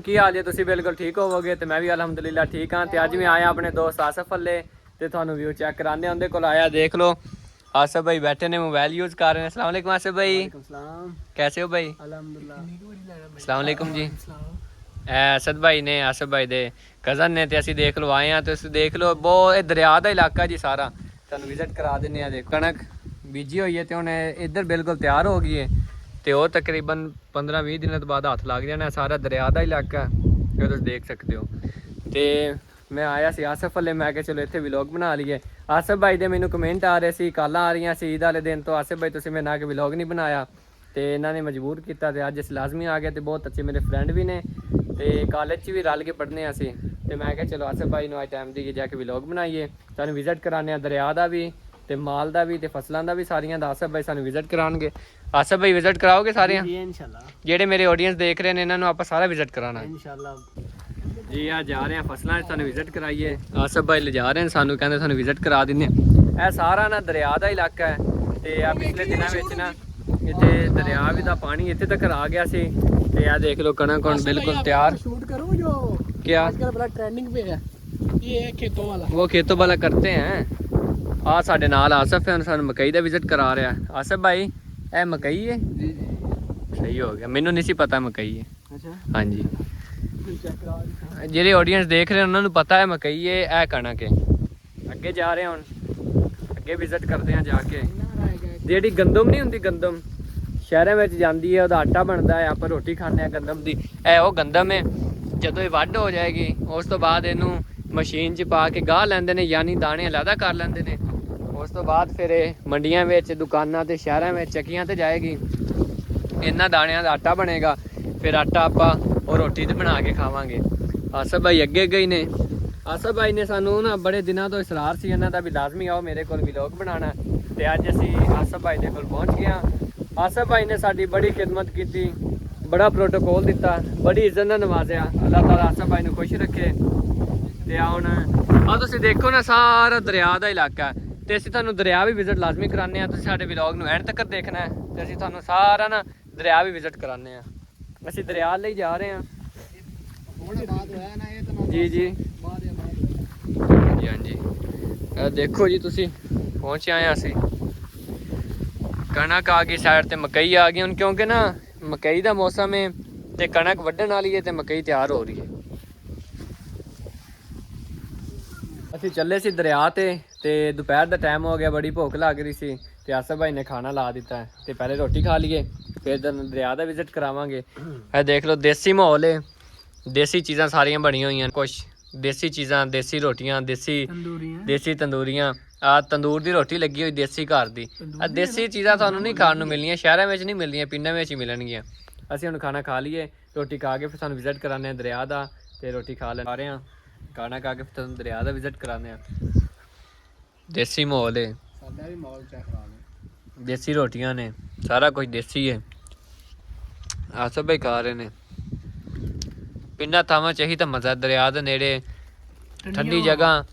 ਕੀ ਹਾਲ ਜੇ ਤੁਸੀਂ ਬਿਲਕੁਲ ਠੀਕ ਹੋਵੋਗੇ ਤੇ ਮੈਂ ਵੀ ਅਲਹਮਦੁਲਿਲਾ ਠੀਕ ਹਾਂ। ਤੇ ਅੱਜ ਮੈਂ ਆਇਆ ਆਪਣੇ ਦੋਸਤ ਆਸਫ ਵੱਲੇ ਤੇ ਤੁਹਾਨੂੰ व्यू ਚੈੱਕ ਕਰਾਉਂਦੇ ਹਾਂ। ਉਹਦੇ ਕੋਲ ਆਇਆ, ਦੇਖ लो आसफ भाई बैठे ने, मोबाइल यूज कर रहे हैं। अस्सलाम वालेकुम आसफ भाई, कैसे हो भाई? अस्सलाम वालेकुम जी। असद भाई ने, आसफ भाई दे कज़न ने, ते ਅਸੀਂ ਦੇਖ ਲਓ ਆਏ ਆ। ਤੇ ਤੁਸੀਂ ਦੇਖ ਲਓ ਬਹੁਤ ਇਹ ਦਰਿਆ ਦਾ ਇਲਾਕਾ ਜੀ ਸਾਰਾ, ਤੁਹਾਨੂੰ ਵਿਜ਼ਿਟ ਕਰਾ ਦਿੰਦੇ ਆ। ਦੇਖੋ ਕਣਕ ਬੀਜੀ ਹੋਈ ਹੈ ਤੇ ਹੁਣ ਇੱਧਰ ਬਿਲਕੁਲ ਤਿਆਰ ਹੋ ਗਈ ਹੈ ਤੇ ਉਹ ਤਕਰੀਬਨ 15-20 ਦਿਨਾਂ ਤੋਂ ਬਾਅਦ ਹੱਥ ਲੱਗ ਜਾਣਾ। ਸਾਰਾ ਦਰਿਆ ਦਾ ਇਲਾਕਾ ਇਹ ਤੁਸੀਂ ਦੇਖ ਸਕਦੇ ਹੋ। ਤੇ ਮੈਂ ਆਇਆ ਸੀ ਆਸਫ ਵੱਲੇ, ਮੈਂ ਕਿਹਾ ਚਲੋ ਇੱਥੇ ਵਲੌਗ ਬਣਾ ਲਈਏ। ਆਸਫ ਭਾਈ ਦੇ ਮੈਨੂੰ ਕਮੈਂਟ ਆ ਰਹੇ ਸੀ, ਕਾਲਾਂ ਆ ਰਹੀਆਂ ਸੀ ਈਦ ਵਾਲੇ ਦਿਨ ਤੋਂ, ਆਸਫ ਭਾਈ ਤੁਸੀਂ ਮੇਰੇ ਨਾਲ ਵਲੌਗ ਨਹੀਂ ਬਣਾਇਆ। ਤੇ ਇਹਨਾਂ ਨੇ ਮਜਬੂਰ ਕੀਤਾ ਤੇ ਅੱਜ ਅਸੀਂ ਲਾਜ਼ਮੀ ਆ ਗਏ। ਤੇ ਬਹੁਤ ਅੱਛੇ ਮੇਰੇ ਫਰੈਂਡ ਵੀ ਨੇ ਤੇ ਕਾਲਜ 'ਚ ਵੀ ਰਲ ਕੇ ਪੜ੍ਹਨੇ ਆ ਅਸੀਂ। ਤੇ ਮੈਂ ਕਿਹਾ ਚਲੋ ਆਸਫ ਭਾਈ ਨੂੰ ਅੱਜ ਟਾਈਮ ਦੀ ਜਾ ਕੇ ਵਲੌਗ ਬਣਾਈਏ, ਤੁਹਾਨੂੰ ਵਿਜ਼ਿਟ ਕਰਾਉਂਦੇ ਆ ਦਰਿਆ ਦਾ ਵੀ ਤੇ ਮਾਲ ਦਾ ਵੀ ਤੇ ਫਸਲਾਂ ਦਾ ਵੀ, ਸਾਰੀਆਂ ਦਾ ਆਸਫ ਭਾਈ ਸਾਨੂੰ ਵਿਜ਼ਿਟ ਕਰਾਉਣਗੇ। ਆਸਫ ਭਾਈ ਵਿਜ਼ਿਟ ਕਰਾਓਗੇ ਸਾਰਿਆਂ? ਜੀ ਇਨਸ਼ਾਅੱਲਾ। ਜਿਹੜੇ ਮੇਰੇ ਆਡੀਅנס ਦੇਖ ਰਹੇ ਨੇ ਇਹਨਾਂ ਨੂੰ ਆਪਾਂ ਸਾਰਾ ਵਿਜ਼ਿਟ ਕਰਾਉਣਾ ਇਨਸ਼ਾਅੱਲਾ ਜੀ। ਆ ਜਾ ਰਹੇ ਆ ਫਸਲਾਂ 'ਚ, ਤੁਹਾਨੂੰ ਵਿਜ਼ਿਟ ਕਰਾਈਏ। ਆਸਫ ਭਾਈ ਲਿਜਾ ਰਹੇ ਨੇ ਸਾਨੂੰ, ਕਹਿੰਦੇ ਤੁਹਾਨੂੰ ਵਿਜ਼ਿਟ ਕਰਾ ਦਿੰਦੇ ਆ। ਇਹ ਸਾਰਾ ਨਾ ਦਰਿਆ ਦਾ ਇਲਾਕਾ ਹੈ ਤੇ ਆ ਪਿਛਲੇ ਦਿਨਾਂ ਵਿੱਚ ਨਾ ਇੱਥੇ ਦਰਿਆ ਵੀ ਦਾ ਪਾਣੀ ਇੱਥੇ ਤੱਕ ਆ ਗਿਆ ਸੀ। ਤੇ ਆ ਦੇਖ ਲਓ ਕਣਕ ਹੁਣ ਬਿਲकुल तैयार। शूट करो जो क्या आजकल बड़ा ट्रेंडिंग पे है, ये है खेतों वाला। वो खेतों वाला करते हैं। आ साडे नाल आसफ है, ਸਾਨੂੰ ਮਕਈ ਦਾ ਵਿਜ਼ਿਟ ਕਰਾ ਰਿਹਾ। ਆਸਫ ਭਾਈ ਇਹ ਮਕਈ ਹੈ? जी जी ਸਹੀ ਹੋ ਗਿਆ, ਮੈਨੂੰ ਨਹੀਂ ਸੀ ਪਤਾ ਮਕਈ ਹੈ। अच्छा ਹਾਂਜੀ, चेक करा। ਜਿਹੜੇ ਆਡੀਅנס ਦੇਖ ਰਹੇ ਉਹਨਾਂ ਨੂੰ ਪਤਾ ਹੈ ਮਕਈ ਹੈ, ਇਹ ਕਣਕ ਹੈ। ਅੱਗੇ ਜਾ ਰਹੇ ਹੁਣ, ਅੱਗੇ ਵਿਜ਼ਿਟ ਕਰਦੇ ਹਾਂ ਜਾ ਕੇ। ਜਿਹੜੀ ਗੰਦਮ ਨਹੀਂ ਹੁੰਦੀ, ਗੰਦਮ ਸ਼ਹਿਰਾਂ ਵਿੱਚ ਜਾਂਦੀ ਹੈ, ਉਹਦਾ ਆਟਾ ਬਣਦਾ ਹੈ, ਆਪਾਂ ਰੋਟੀ ਖਾਂਦੇ ਹਾਂ ਗੰਦਮ ਦੀ। ਇਹ ਉਹ ਗੰਦਮ ਹੈ। ਜਦੋਂ ਇਹ ਵੱਢ ਹੋ ਜਾਏਗੀ ਉਸ ਤੋਂ ਬਾਅਦ ਇਹਨੂੰ ਮਸ਼ੀਨ 'ਚ ਪਾ ਕੇ ਗਾਹ ਲੈਂਦੇ ਨੇ, ਯਾਨੀ ਦਾਣੇ ਅਲੱਗਾ ਕਰ ਲੈਂਦੇ ਨੇ। ਉਸ ਤੋਂ ਬਾਅਦ ਫਿਰ ਇਹ ਮੰਡੀਆਂ ਵਿੱਚ, ਦੁਕਾਨਾਂ ਤੇ, ਸ਼ਹਿਰਾਂ ਵਿੱਚ, ਚੱਕੀਆਂ ਤੇ ਜਾਏਗੀ। ਇਹਨਾਂ ਦਾਣਿਆਂ ਦਾ ਆਟਾ ਬਣੇਗਾ, ਫਿਰ ਆਟਾ ਆਪਾਂ ਉਹ ਰੋਟੀ ਤੇ ਬਣਾ ਕੇ ਖਾਵਾਂਗੇ। ਆਸਫ ਭਾਈ ਅੱਗੇ ਗਏ ਨੇ। ਆਸਫ ਭਾਈ ਨੇ ਸਾਨੂੰ ਨਾ ਬੜੇ ਦਿਨਾਂ ਤੋਂ ਇਸਰਾਰ ਸੀ ਇਹਨਾਂ ਦਾ ਵੀ ਲਾਜ਼ਮੀ ਆਓ ਮੇਰੇ ਕੋਲ ਵਲੌਗ ਬਣਾਉਣਾ। ਤੇ ਅੱਜ ਅਸੀਂ ਆਸਫ ਭਾਈ ਦੇ ਕੋਲ ਪਹੁੰਚ ਗਏ ਹਾਂ। ਆਸਫ ਭਾਈ ਨੇ ਸਾਡੀ ਬੜੀ ਖਿਦਮਤ ਕੀਤੀ, ਬੜਾ ਪ੍ਰੋਟੋਕੋਲ ਦਿੱਤਾ, ਬੜੀ ਇੱਜ਼ਤ ਨਾਲ ਨਵਾਜ਼ਿਆ। ਅੱਲਾਹ ਤਾਲਾ ਆਸਫ ਭਾਈ ਨੂੰ ਖੁਸ਼ ਰੱਖੇ। ਤੇ ਹੁਣ ਆ ਤੁਸੀਂ ਦੇਖੋ ਨਾ ਸਾਰਾ ਦਰਿਆ ਦਾ ਇਲਾਕਾ, ਤੇ ਅਸੀਂ ਤੁਹਾਨੂੰ ਦਰਿਆ ਵੀ ਵਿਜ਼ਿਟ ਲਾਜ਼ਮੀ ਕਰਾਉਂਦੇ ਹਾਂ। ਤੁਸੀਂ ਸਾਡੇ ਵਲੌਗ ਨੂੰ ਐਂਡ ਤੱਕ ਦੇਖਣਾ ਹੈ ਤੇ ਅਸੀਂ ਤੁਹਾਨੂੰ ਸਾਰਾ ਨਾ ਦਰਿਆ ਵੀ ਵਿਜ਼ਿਟ ਕਰਾਉਂਦੇ ਹਾਂ। ਅਸੀਂ ਦਰਿਆ ਲਈ ਜਾ ਰਹੇ ਹਾਂ ਜੀ ਜੀ ਹਾਂਜੀ ਹਾਂਜੀ। ਇਹ ਦੇਖੋ ਜੀ ਤੁਸੀਂ ਪਹੁੰਚੇ ਆਏ ਅਸੀਂ। ਕਣਕ ਆ ਗਈ ਸਾਈਡ ਤੇ, ਮਕਈ ਆ ਗਈ ਹੁਣ, ਕਿਉਂਕਿ ਨਾ ਮਕਈ ਦਾ ਮੌਸਮ ਹੈ ਤੇ ਕਣਕ ਵੱਢਣ ਵਾਲੀ ਹੈ ਤੇ ਮਕਈ ਤਿਆਰ ਹੋ ਰਹੀ ਹੈ। ਅਸੀਂ ਚੱਲੇ ਸੀ ਦਰਿਆ ਤੇ ਦੁਪਹਿਰ ਦਾ ਟਾਈਮ ਹੋ ਗਿਆ, ਬੜੀ ਭੁੱਖ ਲੱਗ ਰਹੀ ਸੀ ਤੇ ਆਸਫ ਭਾਈ ਨੇ ਖਾਣਾ ਲਾ ਦਿੱਤਾ ਤੇ ਪਹਿਲੇ ਰੋਟੀ ਖਾ ਲਈਏ, ਫਿਰ ਦਰਿਆ ਦਾ ਵਿਜ਼ਿਟ ਕਰਾਵਾਂਗੇ। ਇਹ ਦੇਖ ਲਓ ਦੇਸੀ ਮਾਹੌਲ ਹੈ, ਦੇਸੀ ਚੀਜ਼ਾਂ ਸਾਰੀਆਂ ਬਣੀਆਂ ਹੋਈਆਂ, ਕੁਛ ਦੇਸੀ ਚੀਜ਼ਾਂ, ਦੇਸੀ ਰੋਟੀਆਂ, ਦੇਸੀ ਤੰਦੂਰੀਆਂ। ਆ ਤੰਦੂਰ ਦੀ ਰੋਟੀ ਲੱਗੀ ਹੋਈ ਦੇਸੀ ਘਰ ਦੀ। ਆ ਦੇਸੀ ਚੀਜ਼ਾਂ ਤੁਹਾਨੂੰ ਨਹੀਂ ਖਾਣ ਨੂੰ ਮਿਲਣੀਆਂ, ਸ਼ਹਿਰਾਂ ਵਿੱਚ ਨਹੀਂ ਮਿਲਣੀਆਂ, ਪਿੰਡਾਂ ਵਿੱਚ ਹੀ ਮਿਲਣਗੀਆਂ। ਅਸੀਂ ਹੁਣ ਖਾਣਾ ਖਾ ਲਈਏ, ਰੋਟੀ ਖਾ ਕੇ ਫਿਰ ਸਾਨੂੰ ਵਿਜ਼ਿਟ ਕਰਾਉਂਦੇ ਹਾਂ ਦਰਿਆ ਦਾ। ਤੇ ਰੋਟੀ ਖਾ ਲੈ ਰਹੇ ਹਾਂ, ਖਾਣਾ ਖਾ ਕੇ ਫਿਰ ਤੁਹਾਨੂੰ ਦਰਿਆ ਦਾ ਵਿਜ਼ਿਟ ਕਰਾਉਂਦੇ ਹਾਂ। ਦੇਸੀ ਮਾਹੌਲ ਹੈ, ਸਾਡਾ ਵੀ ਮਾਹੌਲ ਚੈੱਕ ਕਰਾ ਲਓ। ਦੇਸੀ ਰੋਟੀਆਂ ਨੇ, ਸਾਰਾ ਕੁਝ ਦੇਸੀ ਹੈ। ਆਸਫ ਭਾਈ ਖਾ ਰਹੇ ਨੇ। ਪਿੰਡਾਂ ਥਾਵਾਂ ਚ ਇਹੀ ਤਾਂ ਮਜ਼ਾ, ਦਰਿਆ ਦੇ ਨੇੜੇ, ਠੰਡੀ ਜਗ੍ਹਾ,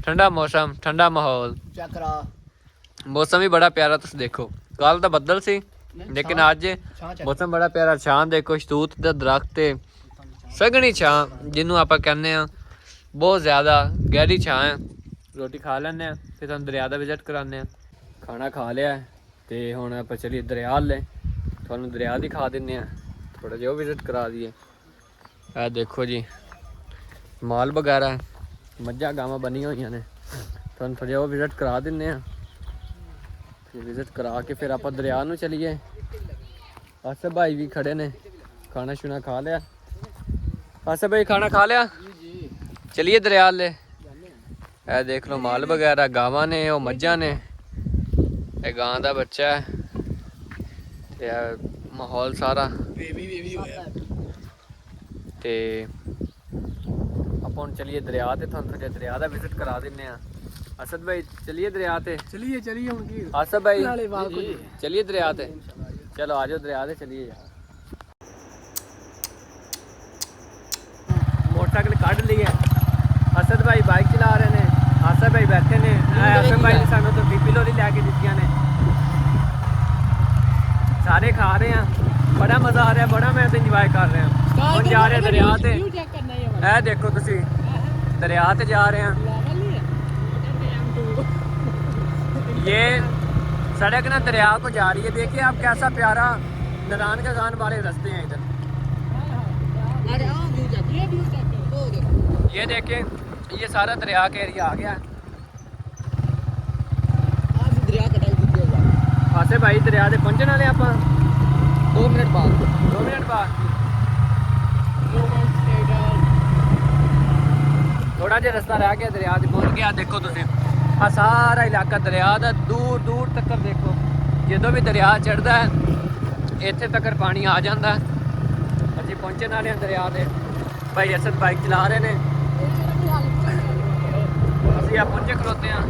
ਠੰਡਾ ਮੌਸਮ, ਠੰਡਾ ਮਾਹੌਲ। ਚੈੱਕ ਕਰਾ। ਮੌਸਮ ਵੀ ਬੜਾ ਪਿਆਰਾ, ਤੁਸੀਂ ਦੇਖੋ ਕੱਲ ਤਾਂ ਬੱਦਲ ਸੀ ਲੇਕਿਨ ਅੱਜ ਮੌਸਮ ਬੜਾ ਪਿਆਰਾ। ਛਾਂ ਦੇਖੋ, ਸ਼ਤੂਤ ਦਾ ਦਰਖਤ ਤੇ ਸਘਣੀ ਛਾਂ ਜਿਹਨੂੰ ਆਪਾਂ ਕਹਿੰਦੇ ਆ, ਬਹੁਤ ਜ਼ਿਆਦਾ ਗਹਿਰੀ ਛਾਂ ਹੈ। ਰੋਟੀ ਖਾ ਲੈਂਦੇ ਹਾਂ ਤੇ ਤੁਹਾਨੂੰ ਦਰਿਆ ਦਾ ਵਿਜ਼ਿਟ ਕਰਾਉਂਦੇ ਹਾਂ। ਖਾਣਾ ਖਾ ਲਿਆ ਤੇ ਹੁਣ ਆਪਾਂ ਚਲੀਏ ਦਰਿਆ ਲੈ, ਤੁਹਾਨੂੰ ਦਰਿਆ ਦਿਖਾ ਦਿੰਦੇ ਹਾਂ, ਥੋੜਾ ਜਿਹਾ ਉਹ ਵਿਜ਼ਿਟ ਕਰਾ ਦਈਏ। ਇਹ ਦੇਖੋ ਜੀ ਮਾਲ ਵਗੈਰਾ, ਮੱਝਾਂ ਗਾਵਾਂ ਬਣੀਆਂ ਹੋਈਆਂ ਨੇ, ਤੁਹਾਨੂੰ ਥੋੜਾ ਜਿਹਾ ਉਹ ਵਿਜ਼ਿਟ ਕਰਾ ਦਿੰਦੇ ਹਾਂ। ਫਿਰ ਵਿਜ਼ਿਟ ਕਰਾ ਕੇ ਫਿਰ ਆਪਾਂ ਦਰਿਆ ਨੂੰ ਚਲੀਏ। ਆਸਫ ਭਾਈ ਵੀ ਖੜੇ ਨੇ, ਖਾਣਾ ਸ਼ੁਣਾ ਖਾ ਲਿਆ। ਆਸਫ ਭਾਈ ਖਾਣਾ ਖਾ ਲਿਆ, ਚਲੀਏ ਦਰਿਆ ਲੈ। ਇਹ ਦੇਖ ਲਓ ਮਾਲ ਵਗੈਰਾ, ਗਾਵਾਂ ਨੇ, ਉਹ ਮੱਝਾਂ ਨੇ, ਇਹ ਗਾਂ ਦਾ ਬੱਚਾ ਹੈ ਤੇ ਮਾਹੌਲ ਸਾਰਾ ਬੇਬੀ ਹੋਇਆ। ਤੇ ਆਪਾਂ ਹੁਣ ਚਲੀਏ ਦਰਿਆ ਤੇ, ਤੁਹਾਨੂੰ ਥੋੜਾ ਦਰਿਆ ਦਾ ਵਿਜ਼ਿਟ ਕਰਾ ਦਿੰਦੇ ਆ। असद भाई चलिए दरिया ते। चलिए चलिए उनकी आसफ भाई चलिए दरिया ते। चलो आ जाओ दरिया ते चलिए यार। मोटरसाइकिल काट लिए, असद भाई बाइक चला रहे ने, आसफ भाई बैठे ने। आसफ भाई ने सानू तो बीपी लोरी लैके दित्तियां ने, सारे खा रहे हैं, बड़ा मज़ा आ रहा है, बड़ा मैं तो इंजॉय कर रहे हैं। ਹੁਣ ਜਾ ਰਹੇ ਦਰਿਆ ਤੇ व्यू चेक करना है हमारा ਇਹ ਦੇਖੋ ਤੁਸੀਂ ਦਰਿਆ ਤੇ ਜਾ ਰਹੇ ਹਾਂ लेवल नहीं है ये सड़क ना दरिया को जा रही है देखिए आप कैसा प्यारा नारायण का गान वाले रास्ते हैं इधर अरे हां व्यू चेक ये व्यू चेक करो वो देखो ये देखिए ये सारा दरिया का एरिया आ गया आज दरिया कटाई दी है आसे भाई दरिया ਦੇ ਪਹੁੰਚਣ ਵਾਲੇ ਆਪਾਂ 2 मिनट बाद 2 ਮਿੰਟ ਬਾਅਦ ਥੋੜਾ ਜਿਹਾ ਰਸਤਾ ਰਹਿ ਗਿਆ ਦਰਿਆ ਦੇ ਪਹੁੰਚ ਗਿਆ ਦੇਖੋ ਤੁਸੀਂ ਆ ਸਾਰਾ ਇਲਾਕਾ ਦਰਿਆ ਦਾ ਦੂਰ ਦੂਰ ਤੱਕ ਦੇਖੋ ਜਦੋਂ ਵੀ ਦਰਿਆ ਚੜਦਾ ਹੈ ਇੱਥੇ ਤੱਕ ਪਾਣੀ ਆ ਜਾਂਦਾ ਹੈ। ਅਸੀਂ ਪਹੁੰਚਣ ਵਾਲੇ ਹਾਂ ਦਰਿਆ ਦੇ ਭਾਈ ਅਸਦ ਬਾਈਕ ਚਲਾ ਰਹੇ ਨੇ ਅਸੀਂ ਆ ਪਹੁੰਚੇ ਖਲੋਤੇ ਹਾਂ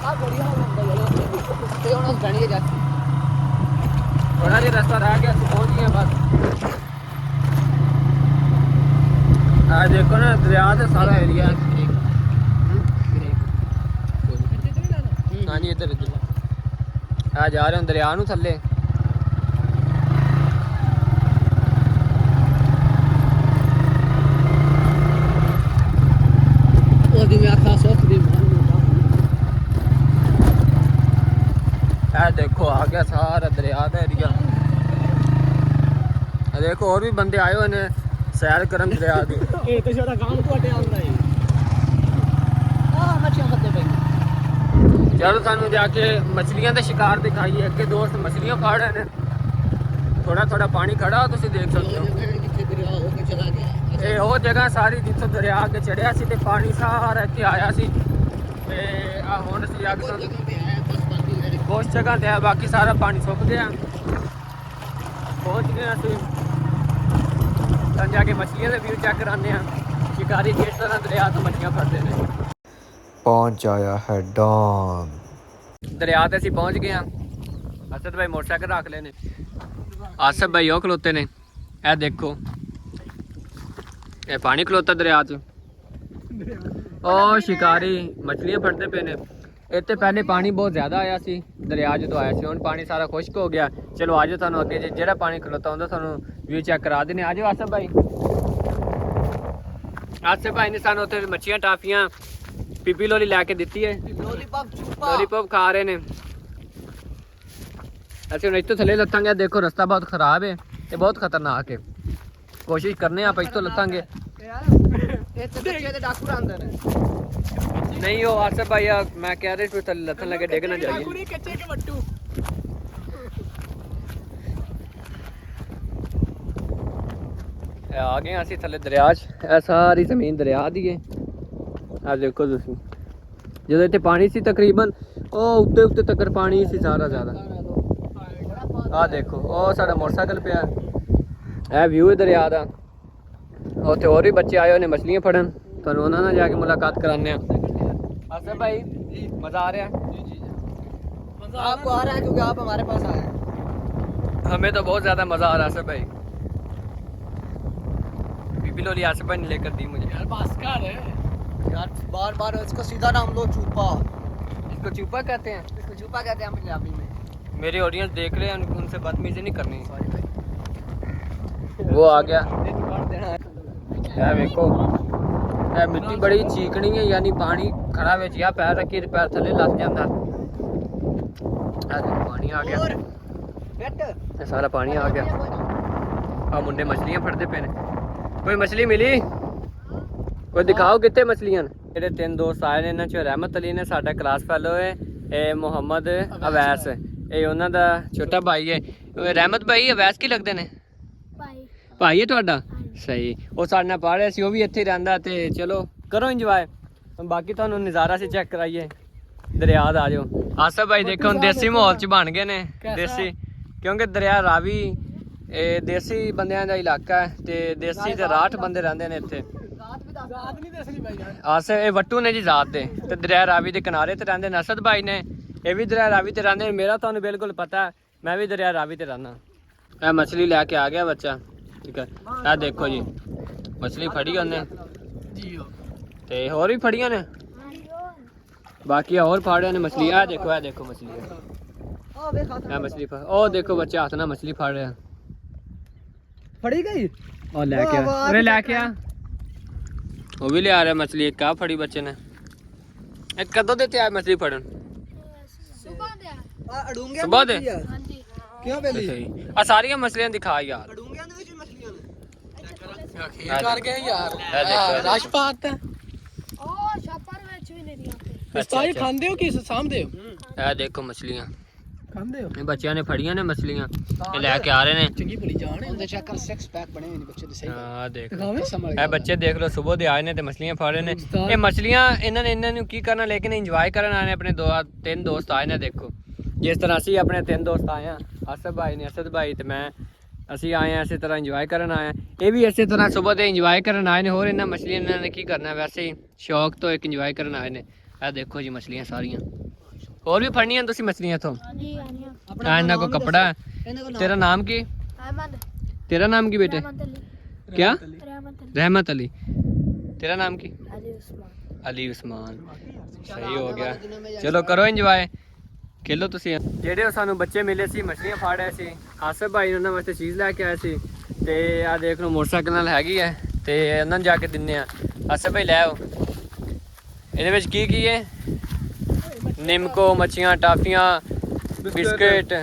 ਆ बढ़िया लंबा है ਤੇ ਹੁਣ ਅਸੀਂ ਜਾਣੀਏ ਜਾ ਥੋੜਾ ਜਿਹਾ ਰਸਤਾ ਰਹਿ ਗਿਆ ਅਸੀਂ ਪਹੁੰਚ ਗਏ ਹਾਂ ਬਸ ਆ ਦੇਖੋ ਨਾ ਦਰਿਆ ਦਾ ਸਾਰਾ ਏਰੀਆ ਹਾਂਜੀ ਇੱਧਰ ਇੱਧਰ ਆ ਜਾ ਰਹੇ ਹਾਂ ਦਰਿਆ ਨੂੰ ਥੱਲੇ ਉਹਦੀ ਮੈਂ ਆਖਾ ਸੋਚ ਦੀ ਇਹ ਦੇਖੋ ਆ ਗਿਆ ਸਾਰਾ ਦਰਿਆ ਦਾ ਏਰੀਆ ਇਹ ਦੇਖੋ ਹੋਰ ਵੀ ਬੰਦੇ ਆਏ ਹੋਏ ਨੇ ਸੈਰ ਕਰਨ ਦਰਿਆ ਦੀ ਇਹ ਤੇ ਛੋਟਾ ਗਾਂਵ ਕੋਟੇ ਆਉਂਦਾ ਹੈ ਆ ਮੱਛੀਆਂ ਫੱਤੇ ਪਈ ਚਲੋ ਸਾਨੂੰ ਜਾ ਕੇ ਮਛਲੀਆਂ ਦਾ ਸ਼ਿਕਾਰ ਦਿਖਾਈਏ ਅੱਗੇ ਦੋਸਤ ਮਛਲੀਆਂ ਫੜ ਰਹੇ ਨੇ ਥੋੜਾ ਥੋੜਾ ਪਾਣੀ ਖੜਾ ਤੁਸੀਂ ਦੇਖ ਸਕਦੇ ਹੋ ਕਿੱਥੇ ਦਰਿਆ ਹੋ ਕੇ ਚਲਾ ਗਿਆ ਇਹ ਉਹ ਜਗ੍ਹਾ ਸਾਰੀ ਜਿੱਥੋਂ ਦਰਿਆ ਅੱਗੇ ਚੜਿਆ ਸੀ ਤੇ ਪਾਣੀ ਸਾਰਾ ਇੱਥੇ ਆਇਆ ਸੀ ਤੇ ਆ ਹੁਣ ਅਸੀਂ ਅੱਗ ਤੋਂ ਜਗ੍ਹਾ ਤੇ ਹੈ ਬਸ ਬਾਕੀ ਜਿਹੜੀ ਬਹੁਤ ਜਗ੍ਹਾ ਤੇ ਆ ਬਾਕੀ ਸਾਰਾ ਪਾਣੀ ਸੁੱਕ ਗਿਆ ਪਹੁੰਚ ਗਏ ਅਸੀਂ ਤਾਂ ਜਾ ਕੇ ਮਛਲੀਆਂ ਦੇ ਵਿਊ ਚੈੱਕ ਕਰਾਉਂਦੇ ਆ ਸ਼ਿਕਾਰੀ ਕਿਸ ਤਰ੍ਹਾਂ ਦਰਿਆ ਤੋਂ ਮੱਛੀਆਂ ਫੜਦੇ ਨੇ ਪਹੁੰਚ ਆਇਆ ਹੈ ਡੌਨ ਦਰਿਆ ਤੇ ਅਸੀਂ ਪਹੁੰਚ ਗਏ ਆ ਅਸਦ ਭਾਈ ਮੋਟਰਸਾਈਕਲ ਰੱਖ ਲਏ ਨੇ ਆਸਫ ਭਾਈ ਉਹ ਖਲੋਤੇ ਨੇ ਇਹ ਦੇਖੋ ਇਹ ਪਾਣੀ ਖਲੋਤਾ ਦਰਿਆ 'ਚ ਉਹ ਸ਼ਿਕਾਰੀ ਮਛਲੀਆਂ ਫੜਦੇ ਪਏ ਨੇ ਇੱਥੇ ਪਹਿਲੇ ਪਾਣੀ ਬਹੁਤ ਜ਼ਿਆਦਾ ਆਇਆ ਸੀ ਦਰਿਆ ਜਦੋਂ ਆਇਆ ਸੀ ਹੁਣ ਪਾਣੀ ਸਾਰਾ ਖੁਸ਼ਕ ਹੋ ਗਿਆ ਚਲੋ ਆਜੋ ਤੁਹਾਨੂੰ ਅੱਗੇ ਜਿਹੜਾ ਪਾਣੀ ਖਲੋਤਾ ਹੁੰਦਾ ਤੁਹਾਨੂੰ ਵਿਊ ਚੈੱਕ ਕਰਾ ਦਿੰਦੇ ਆਜੋ ਆਸਫ ਭਾਈ ਨੇ ਸਾਨੂੰ ਉੱਥੇ ਮੱਛੀਆਂ ਟਾਫੀਆਂ ਪੀਪੀ ਲੋਲੀ ਲੈ ਕੇ ਦਿੱਤੀ ਹੈ ਲੋਲੀਪੌਪ ਛੁਪਾ ਲੋਲੀਪੌਪ ਖਾ ਰਹੇ ਨੇ ਅਸੀਂ ਹੁਣ ਇੱਥੋਂ ਥੱਲੇ ਲੱਥਾਂਗੇ ਦੇਖੋ ਰਸਤਾ ਬਹੁਤ ਖਰਾਬ ਹੈ ਤੇ ਬਹੁਤ ਖਤਰਨਾਕ ਹੈ ਕੋਸ਼ਿਸ਼ ਕਰਨੇ ਆਪਾਂ ਇੱਥੋਂ ਲੱਥਾਂਗੇ ਇਹ ਤੇ ਬੱਚੇ ਦੇ ਡਾਕੂ ਆਂਦੇ ਨੇ ਨਹੀਂ ਉਹ ਆਸਫ ਭਾਈ ਮੈਂ ਕਹਿ ਰਿਹਾ ਸੀ ਥੱਲੇ ਲੱਥਣ ਲੱਗੇ ਡਿੱਗ ਨਾ ਜਾਈਏ ਕੁੜੀ ਕੱਚੇ ਕੇ ਵੱਟੂ ਇਹ ਆ ਗਏ ਅਸੀਂ ਥੱਲੇ ਦਰਿਆ 'ਚ ਇਹ ਸਾਰੀ ਜ਼ਮੀਨ ਦਰਿਆ ਦੀ ਹੈ ਆ ਦੇਖੋ ਤੁਸੀਂ ਜਦੋਂ ਇੱਥੇ ਪਾਣੀ ਸੀ ਤਕਰੀਬਨ ਉਹ ਉੱਤੇ ਤੱਕ ਪਾਣੀ ਸੀ ਸਾਰਾ ਜ਼ਿਆਦਾ ਆ ਦੇਖੋ ਉਹ ਸਾਡਾ ਮੋਟਰਸਾਈਕਲ ਪਿਆ ਇਹ ਵਿਊ ਹੈ ਦਰਿਆ ਦਾ ਉੱਥੇ ਹੋਰ ਵੀ ਬੱਚੇ ਆਏ ਹੋਏ ਨੇ ਮਛਲੀਆਂ ਫੜਨ ਤੁਹਾਨੂੰ ਉਹਨਾਂ ਨਾਲ ਜਾ ਕੇ ਮੁਲਾਕਾਤ ਕਰਾਉਂਦੇ ਆ आसफ भाई मज़ा आ रहा है आपको आ रहा है क्योंकि आप हमारे पास आए हैं हमें तो बहुत ज़्यादा मज़ा आ रहा है आसफ भाई बीबी लोली आसफ भाई ने लेकर दी मुझे यार बस कर यार बार बार इसको सीधा नाम लो चूपा इसको चूपा कहते हैं इसको चूपा कहते हैं पंजाबी में मेरी ऑडियंस देख रहे हैं उनसे बदतमीजी नहीं करनी वो आ गया है देखो मिट्टी बड़ी चीकनी है यानी पानी खड़ा विच या पैर रखिए पैर थले लग जाता पानी आ गया ये सारा पानी आ गया आ मुंडे मछलियां फड़ते पे ने कोई मछली मिली कोई दिखाओ कितने मछलियां ਜਿਹੜੇ ਤਿੰਨ ਦੋਸਤ ਆਏ ਨੇ ਇਹਨਾਂ ਚੋਂ ਰਹਿਮਤ ਅਲੀ ਨੇ ਸਾਡਾ ਕਲਾਸ ਫੈਲੋ ਹੈ ਇਹ ਮੁਹੰਮਦ ਅਵੈਸ ਇਹ ਉਹਨਾਂ ਦਾ ਛੋਟਾ ਭਾਈ ਹੈ ਰਹਿਮਤ ਭਾਈ ਅਵੈਸ ਕੀ ਲੱਗਦੇ ਨੇ ਭਾਈ ਹੈ ਤੁਹਾਡਾ ਸਹੀ ਉਹ ਸਾਡੇ ਨਾਲ ਪੜ੍ਹ ਰਿਹਾ ਸੀ ਉਹ ਵੀ ਇੱਥੇ ਹੀ ਰਹਿੰਦਾ ਤੇ ਚਲੋ ਕਰੋ ਇੰਜੋਏ ਬਾਕੀ ਤੁਹਾਨੂੰ ਨਜ਼ਾਰਾ ਸੀ ਚੈੱਕ ਕਰਾਈਏ ਦਰਿਆ ਦਾ ਆ ਜਾਓ ਆਸਫ ਭਾਈ ਦੇਖੋ ਹੁਣ ਦੇਸੀ ਮਾਹੌਲ ਚ ਬਣ ਗਏ ਨੇ ਦੇਸੀ ਕਿਉਂਕਿ ਦਰਿਆ ਰਾਵੀ ਇਹ ਦੇਸੀ ਬੰਦਿਆਂ ਦਾ ਇਲਾਕਾ ਹੈ ਤੇ ਦੇਸੀ ਤੇ ਰਾਠ ਬੰਦੇ ਰਹਿੰਦੇ ਨੇ ਇੱਥੇ ਆਸਫ ਇਹ ਵੱਟੂ ਨੇ ਜੀ ਜ਼ਾਤ ਦੇ ਤੇ ਦਰਿਆ ਰਾਵੀ ਦੇ ਕਿਨਾਰੇ ਤੇ ਰਹਿੰਦੇ ਨੇ ਅਸਦ ਭਾਈ ਨੇ ਇਹ ਵੀ ਦਰਿਆ ਰਾਵੀ ਤੇ ਰਹਿੰਦੇ ਨੇ ਮੇਰਾ ਤੁਹਾਨੂੰ ਬਿਲਕੁਲ ਪਤਾ ਮੈਂ ਵੀ ਦਰਿਆ ਰਾਵੀ ਤੇ ਰਹਿਣਾ ਇਹ ਮਛਲੀ ਲੈ ਕੇ ਆ ਗਿਆ ਬੱਚਾ ਠੀਕ ਹੈ ਇਹ ਦੇਖੋ ਜੀ ਮਛਲੀ ਫੜੀ ਉਹਨੇ ਤੇ ਹੋਰ ਵੀ ਫੜੀਆਂ ਨੇ ਬਾਕੀ ਹੋਰ ਫਾੜਿਆ ਨੇ ਮछली ਆ ਦੇਖੋ ਮछली ਇਹ ਮछली ਉਹ ਦੇਖੋ ਬੱਚਾ ਹੱਥ ਨਾਲ ਮछली ਫੜ ਰਿਹਾ ਫੜੀ ਗਈ ਉਹ ਲੈ ਕੇ ਆ ਉਰੇ ਲੈ ਕੇ ਆ ਉਹ ਵੀ ਲਿਆ ਰਿਹਾ ਮछली ਇੱਕ ਆ ਫੜੀ ਬੱਚੇ ਨੇ ਇਹ ਕਦੋਂ ਦੇ ਤੇ ਆ ਮछली ਫੜਨ ਆ ਅੜੂੰਗੇ ਸੁਬਾਹ ਦੇ? ਹਾਂਜੀ ਕਿਉਂ ਬੇਲੀ ਸਹੀ ਆ ਸਾਰੀਆਂ ਮਛਲੀਆਂ ਦਿਖਾ ਯਾਰ ਅੜੂੰਗਿਆਂ ਦੇ ਵਿੱਚ ਮਛਲੀਆਂ ਨੇ ਇਹ ਕਰ ਗਏ ਯਾਰ ਦੇਖੋ ਰਸ਼ ਪਾਤਾ ਉਹ ਛਾਪਰ ਵਿੱਚ ਵੀ ਨਹੀਂ ਦੀਆਂ ਸਤਾਈ ਖਾਂਦੇ ਹੋ ਕਿ ਸਾਂਭਦੇ ਹੋ ਇਹ ਦੇਖੋ ਮਛਲੀਆਂ ਖਾਂਦੇ ਹੋ ਇਹ ਬੱਚਿਆਂ ਨੇ ਫੜੀਆਂ ਨੇ ਮਛਲੀਆਂ ਇਹ ਲੈ ਕੇ ਆ ਰਹੇ ਨੇ ਚੰਗੀ ਭਲੀ ਜਾਣ ਉਹਦੇ ਚੈੱਕ ਕਰ 6 ਪੈਕ ਬਣੇ ਹੋਏ ਨੇ ਬੱਚੇ ਦੇ ਸਹੀ ਆ ਦੇਖ ਦਿਖਾਵੇਂ ਇਹ ਬੱਚੇ ਦੇਖ ਲਓ ਸਵੇਰ ਦੇ ਆਏ ਨੇ ਤੇ ਮਛਲੀਆਂ ਫੜ ਰਹੇ ਨੇ ਇਹ ਮਛਲੀਆਂ ਇਹਨਾਂ ਨੂੰ ਕੀ ਕਰਨਾ ਲੇਕਿਨ ਇੰਜੋਏ ਕਰਨ ਆਏ ਨੇ ਆਪਣੇ ਤਿੰਨ ਦੋਸਤ ਆਏ ਨੇ ਦੇਖੋ ਜਿਸ ਤਰ੍ਹਾਂ ਅਸੀਂ ਆਪਣੇ ਤਿੰਨ ਦੋਸਤ ਆਏ ਆ ਅਸਦ ਭਾਈ ਨੇ ਅਸਦ ਭਾਈ ਤੇ ਮੈਂ ਅਸੀਂ ਆਏ ਆ ਇਸੇ ਤਰ੍ਹਾਂ ਇੰਜੋਏ ਕਰਨ ਆਏ ਆ ਇਹ ਵੀ ਇਸੇ ਤਰ੍ਹਾਂ ਸਵੇਰ ਦੇ ਇੰਜੋਏ ਕਰਨ ਆਏ ਨੇ ਹੋਰ ਇਹਨਾਂ ਮਛਲੀਆਂ ਇਹਨਾਂ ਨੇ ਕੀ ਕਰਨਾ ਵੈਸੇ ਹੀ ਸ਼ੌਕ ਤੋਂ ਇੱਕ ਇੰਜੋਏ ਕਰਨ ਆਏ ਨੇ ਇਹ ਦੇਖੋ ਜੀ ਮਛਲੀਆਂ ਸਾਰੀਆਂ ਹੋਰ ਵੀ ਫੜਨੀਆਂ ਤੁਸੀਂ ਮਛਲੀਆਂ ਤੋਂ ਹਾਂਜੀ ਆਨੀਆਂ ਆ ਇਹਨਾਂ ਕੋ ਕਪੜਾ ਹੈ ਤੇਰਾ ਨਾਮ ਕੀ ਅਹਿਮਦ तेरा नाम की बेटे रहमत अली क्या रहमत रहमत अली तेरा नाम की अली उस्मान अली उस्मान सही हो गया चलो करो इंजॉय खेलो ਤੁਸੀਂ ਜਿਹੜੇ ਉਹ ਸਾਨੂੰ ਬੱਚੇ ਮਿਲੇ ਸੀ ਮਛਲੀਆਂ ਫੜ ਰਹੇ ਸੀ ਆਸਿਫ ਭਾਈ ਉਹਨਾਂ ਵਾਸਤੇ ਚੀਜ਼ ਲੈ ਕੇ ਆਏ ਸੀ ਤੇ ਆ ਦੇਖ ਲਓ ਮੋਟਰਸਾਈਕਲ ਨਾਲ ਹੈਗੀ ਹੈ ਤੇ ਉਹਨਾਂ ਨੂੰ ਜਾ ਕੇ ਦਿੰਨੇ ਆ ਆਸਿਫ ਭਾਈ ਲੈ ਆਓ ਇਹਦੇ ਵਿੱਚ ਕੀ ਕੀ ਹੈ ਨਿੰਮਕੋ ਮੱਛੀਆਂ ਟਾਫੀਆਂ ਬਿਸਕਟ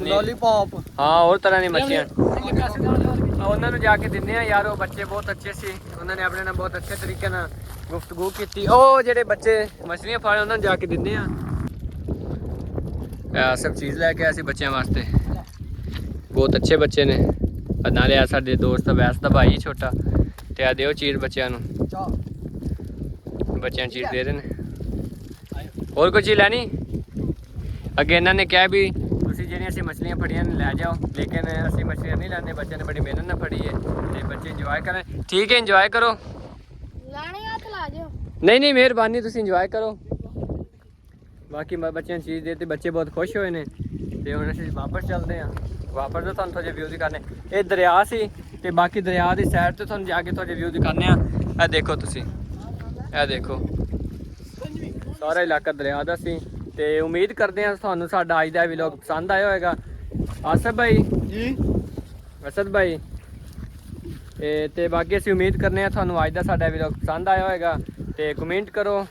ਲੋਲੀਪੌਪ ਹਾਂ ਹੋਰ ਤਰ੍ਹਾਂ ਦੀ ਮੱਛੀਆਂ ਉਹਨਾਂ ਨੂੰ ਜਾ ਕੇ ਦਿੰਦੇ ਆ ਯਾਰ ਉਹ ਬੱਚੇ ਬਹੁਤ ਅੱਛੇ ਸੀ ਉਹਨਾਂ ਨੇ ਆਪਣੇ ਨਾਲ ਬਹੁਤ ਅੱਛੇ ਤਰੀਕੇ ਨਾਲ ਗੁਫ਼ਤਗੂ ਕੀਤੀ ਉਹ ਜਿਹੜੇ ਬੱਚੇ ਮਛਲੀਆਂ ਫੜ ਉਹਨਾਂ ਨੂੰ ਜਾ ਕੇ ਦਿੰਦੇ ਆ ਇਹ ਸਭ ਚੀਜ਼ ਲੈ ਕੇ ਆਏ ਸੀ ਬੱਚਿਆਂ ਵਾਸਤੇ ਬਹੁਤ ਅੱਛੇ ਬੱਚੇ ਨੇ ਨਾਲੇ ਆ ਸਾਡੇ ਦੋਸਤ ਵੈਸ ਦਾ ਭਾਈ ਛੋਟਾ ਤੇ ਆ ਦਿਓ ਚੀਜ਼ ਬੱਚਿਆਂ ਨੂੰ ਬੱਚਿਆਂ ਨੂੰ ਚੀਜ਼ ਦੇ ਰਹੇ ਨੇ ਹੋਰ ਕੋਈ ਚੀਜ਼ ਲੈਣੀ ਅੱਗੇ ਇਹਨਾਂ ਨੇ ਕਿਹਾ ਵੀ ਤੁਸੀਂ ਜਿਹੜੀਆਂ ਅਸੀਂ ਮਛਲੀਆਂ ਫੜੀਆਂ ਨੇ ਲੈ ਜਾਓ ਲੇਕਿਨ ਅਸੀਂ ਮਛਲੀਆਂ ਨਹੀਂ ਲੈਂਦੇ ਬੱਚਿਆਂ ਨੇ ਬੜੀ ਮਿਹਨਤ ਨਾਲ ਫੜੀ ਹੈ ਤੇ ਬੱਚੇ ਇੰਜੋਏ ਕਰਨ ਠੀਕ ਹੈ ਇੰਜੋਏ ਕਰੋ ਲਾਣੇ ਹੱਥ ਲਾ ਜਿਓ ਨਹੀਂ ਮਿਹਰਬਾਨੀ ਤੁਸੀਂ ਇੰਜੋਏ ਕਰੋ ਬਾਕੀ ਬੱਚਿਆਂ ਨੂੰ ਚੀਜ਼ ਦੇ ਤੇ ਬੱਚੇ ਬਹੁਤ ਖੁਸ਼ ਹੋਏ ਨੇ ਤੇ ਹੁਣ ਅਸੀਂ ਵਾਪਸ ਚੱਲਦੇ ਹਾਂ ਵਾਪਸ ਤੋਂ ਤੁਹਾਨੂੰ ਥੋੜੇ ਵਿਊ ਦਿਖਾਣੇ ਇਹ ਦਰਿਆ ਸੀ ਤੇ ਬਾਕੀ ਦਰਿਆ ਦੀ ਸਾਈਡ ਤੇ ਤੁਹਾਨੂੰ ਜਾ ਕੇ ਥੋੜੇ ਵਿਊ ਦਿਖਾਣੇ ਆ ਇਹ ਦੇਖੋ ਤੁਸੀਂ ਇਹ ਦੇਖੋ ਸਾਰਾ ਇਲਾਕਾ ਦਰਿਆ ਦਾ ਸੀ ਤੇ ਉਮੀਦ ਕਰਦੇ ਹਾਂ ਤੁਹਾਨੂੰ ਸਾਡਾ ਅੱਜ ਦਾ ਵਲੌਗ ਪਸੰਦ ਆਇਆ ਹੋਵੇਗਾ ਆਸਿਫ ਭਾਈ ਜੀ ਅਸਦ ਭਾਈ ਤੇ ਬਾਕੀ ਅਸੀਂ ਉਮੀਦ ਕਰਨੇ ਆ ਤੁਹਾਨੂੰ ਅੱਜ ਦਾ ਸਾਡਾ ਵਲੌਗ ਪਸੰਦ ਆਇਆ ਹੋਵੇਗਾ ਤੇ ਕਮੈਂਟ ਕਰੋ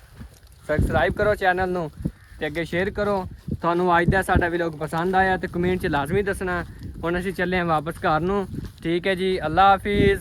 ਸਬਸਕ੍ਰਾਈਬ ਕਰੋ ਚੈਨਲ ਨੂੰ ਤੇ ਅੱਗੇ ਸ਼ੇਅਰ ਕਰੋ ਤੁਹਾਨੂੰ ਅੱਜ ਦਾ ਸਾਡਾ ਵਲੌਗ ਪਸੰਦ ਆਇਆ ਤੇ ਕਮੈਂਟ 'ਚ ਲਾਜ਼ਮੀ ਦੱਸਣਾ ਹੁਣ ਅਸੀਂ ਚੱਲੇ ਹਾਂ ਵਾਪਸ ਘਰ ਨੂੰ ਠੀਕ ਹੈ ਜੀ ਅੱਲਾ ਹਾਫਿਜ਼